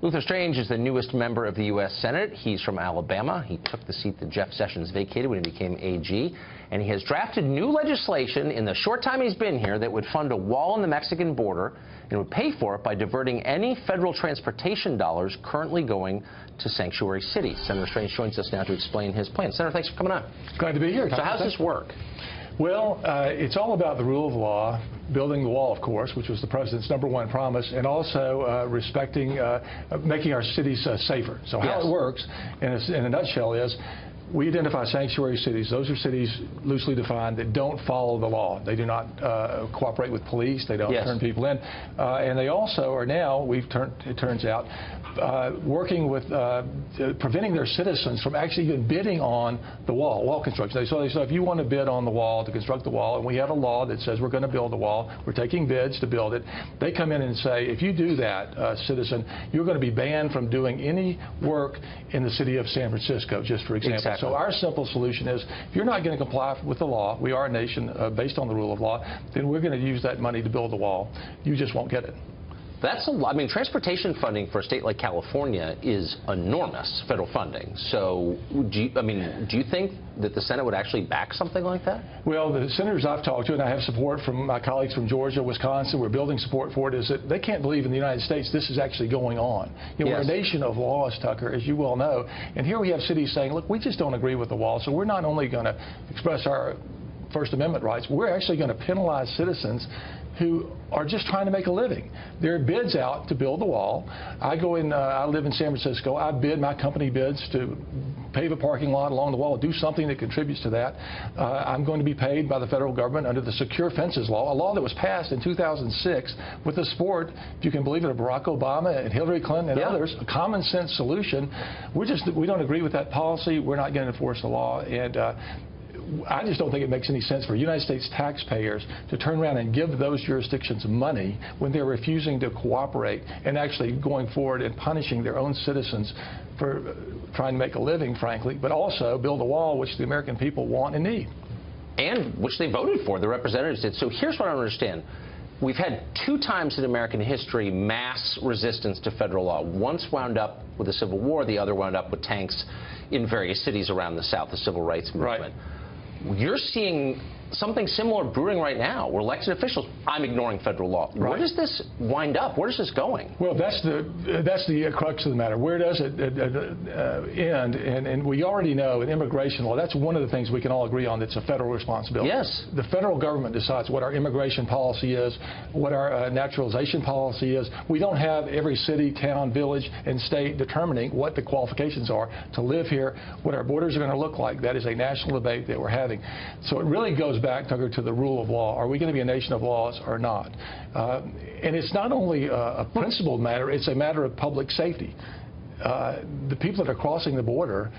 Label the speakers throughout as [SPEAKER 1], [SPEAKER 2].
[SPEAKER 1] Luther Strange is the newest member of the U.S. Senate. He's from Alabama. He took the seat that Jeff Sessions vacated when he became AG. And he has drafted new legislation in the short time he's been here that would fund a wall on the Mexican border and would pay for it by diverting any federal transportation dollars currently going to sanctuary cities. Senator Strange joins us now to explain his plan. Senator, thanks for coming on.
[SPEAKER 2] Glad to be here.
[SPEAKER 1] So how does this work?
[SPEAKER 2] Well, it's all about the rule of law, building the wall, of course, which was the president's #1 promise, and also respecting, making our cities safer. So how it works, in a nutshell, is we identify sanctuary cities. Those are cities loosely defined that don't follow the law. They do not cooperate with police. They don't turn people in. And they also are now, it turns out, working with preventing their citizens from actually even bidding on the wall construction. So if you want to bid on the wall to construct the wall, and we have a law that says we're going to build the wall, we're taking bids to build it, they come in and say, if you do that, citizen, you're going to be banned from doing any work in the city of San Francisco, just for example. So our simple solution is, if you're not going to comply with the law, we are a nation based on the rule of law, then we're going to use that money to build the wall. You just won't get it.
[SPEAKER 1] That's a lot. I mean, transportation funding for a state like California is enormous, federal funding. So, do you think that the Senate would actually back something like that?
[SPEAKER 2] Well, the senators I've talked to, and I have support from my colleagues from Georgia, Wisconsin, we're building support for it, is that they can't believe in the United States this is actually going on. You know, we're a nation of laws, Tucker, as you well know. And here we have cities saying, look, we just don't agree with the wall, so we're not only going to express our First Amendment rights, we're actually going to penalize citizens who are just trying to make a living. There are bids out to build the wall. I go in, I live in San Francisco. I bid, my company bids to pave a parking lot along the wall, do something that contributes to that. I'm going to be paid by the federal government under the Secure Fences Law, a law that was passed in 2006 with the support, if you can believe it, of Barack Obama and Hillary Clinton and others, a common sense solution. We don't agree with that policy. We're not going to enforce the law. And I just don't think it makes any sense for United States taxpayers to turn around and give those jurisdictions money when they're refusing to cooperate and actually going forward and punishing their own citizens for trying to make a living, frankly, but also build a wall which the American people want and need.
[SPEAKER 1] And which they voted for, the representatives did. So here's what I don't understand. We've had 2 times in American history mass resistance to federal law. Once wound up with the Civil War, the other wound up with tanks in various cities around the South, the Civil Rights Movement. You're seeing something similar brewing right now, where elected officials, I'm ignoring federal law. Where does this wind up? Where is this going?
[SPEAKER 2] Well, that's the crux of the matter. Where does it end? And we already know in immigration law, that's one of the things we can all agree on that's a federal responsibility.
[SPEAKER 1] Yes.
[SPEAKER 2] The federal government decides what our immigration policy is, what our naturalization policy is. We don't have every city, town, village, and state determining what the qualifications are to live here, what our borders are going to look like. That is a national debate that we're having. So it really goes back, Tucker, to the rule of law. Are we going to be a nation of laws or not? And it's not only a principled matter, it's a matter of public safety. The people that are crossing the border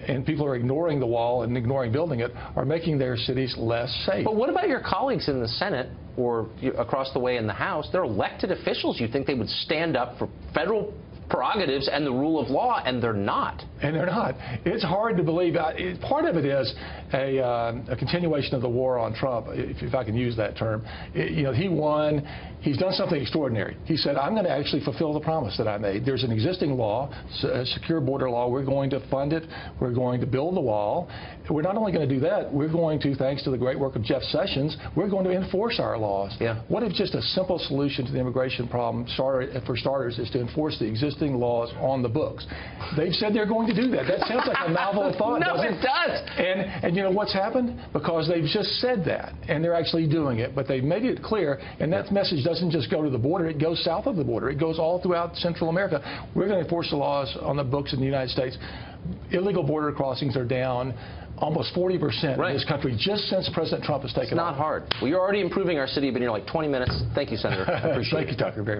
[SPEAKER 2] and people are ignoring the wall and ignoring building it are making their cities less safe.
[SPEAKER 1] But what about your colleagues in the Senate or across the way in the House? They're elected officials. You think they would stand up for federal prerogatives and the rule of law, and they're not.
[SPEAKER 2] And they're not. It's hard to believe. Part of it is a continuation of the war on Trump, if I can use that term. You know, he won. He's done something extraordinary. He said, I'm going to actually fulfill the promise that I made. There's an existing law, a secure border law. We're going to fund it. We're going to build the wall. We're not only going to do that, we're going to, thanks to the great work of Jeff Sessions, we're going to enforce our laws. What if just a simple solution to the immigration problem, for starters, is to enforce the existing laws on the books? They've said they're going to do that. That sounds like a novel thought,
[SPEAKER 1] doesn't it? No, it does.
[SPEAKER 2] And you know what's happened? Because they've just said that, and they're actually doing it. But they've made it clear, and that message doesn't just go to the border. It goes south of the border. It goes all throughout Central America. We're going to enforce the laws on the books in the United States. Illegal border crossings are down almost 40% in this country just since President Trump has taken
[SPEAKER 1] office. It's not hard. Well, you're already improving our city. You've been here like 20 minutes. Thank you, Senator. I appreciate it.
[SPEAKER 2] Thank you, Tucker, very much.